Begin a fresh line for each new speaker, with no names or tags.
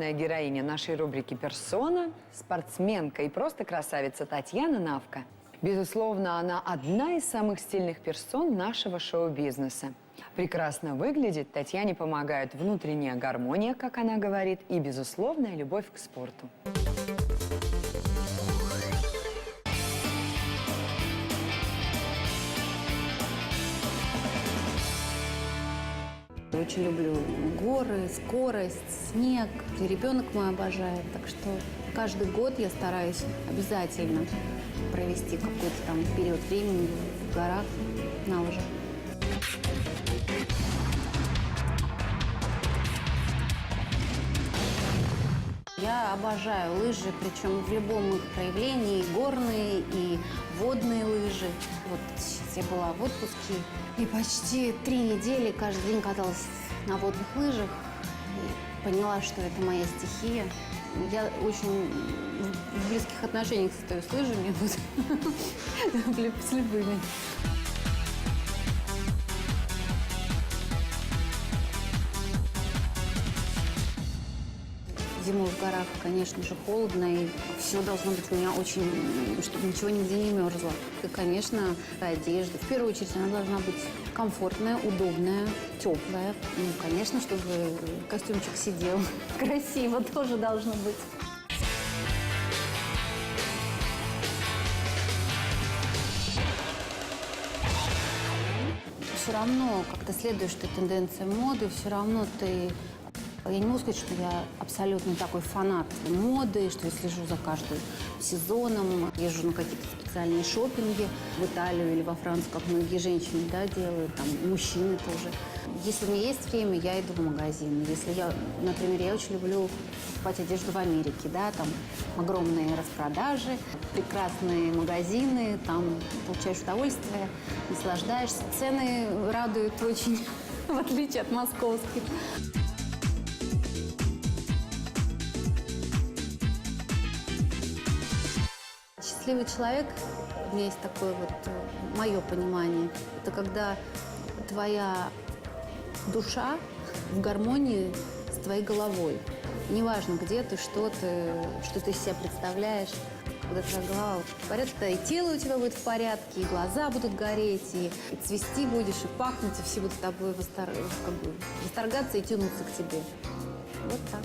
Героиня нашей рубрики «Персона», спортсменка и просто красавица Татьяна Навка. Безусловно, она одна из самых стильных персон нашего шоу-бизнеса. Прекрасно выглядит, Татьяне помогают внутренняя гармония, как она говорит, и безусловная любовь к спорту.
Очень люблю горы, скорость, снег. И ребенок мой обожает. Так что каждый год я стараюсь обязательно провести какой-то там период времени в горах на лыжах. Я обожаю лыжи, причем в любом их проявлении, и горные, и водные лыжи. Вот сейчас я была в отпуске, и почти 3 недели каждый день каталась на водных лыжах. И поняла, что это моя стихия. Я очень в близких отношениях состою с лыжами, с любыми. Зимой в горах, конечно же, холодно, и все должно быть у меня очень, чтобы ничего нигде не мерзло. И, конечно, одежда. В первую очередь она должна быть комфортная, удобная, теплая. Ну, конечно, чтобы костюмчик сидел. Красиво тоже должно быть. Все равно, как ты следуешь этой тенденции моды, все равно ты... Я не могу сказать, что я абсолютно такой фанат моды, что я слежу за каждым сезоном, езжу на какие-то специальные шопинги в Италию или во Францию, как многие женщины, да, делают, там, мужчины тоже. Если у меня есть время, я иду в магазин. Если я, например, я очень люблю покупать одежду в Америке, да, там огромные распродажи, прекрасные магазины, там получаешь удовольствие, наслаждаешься. Цены радуют очень, в отличие от московских. Счастливый человек, у меня есть такое вот мое понимание, это когда твоя душа в гармонии с твоей головой. Неважно, где ты, что ты из себя представляешь. Когда твоя голова в порядке, и тело у тебя будет в порядке, и глаза будут гореть, и цвести будешь, и пахнуть, и все будут с тобой восторгаться и тянуться к тебе. Вот так.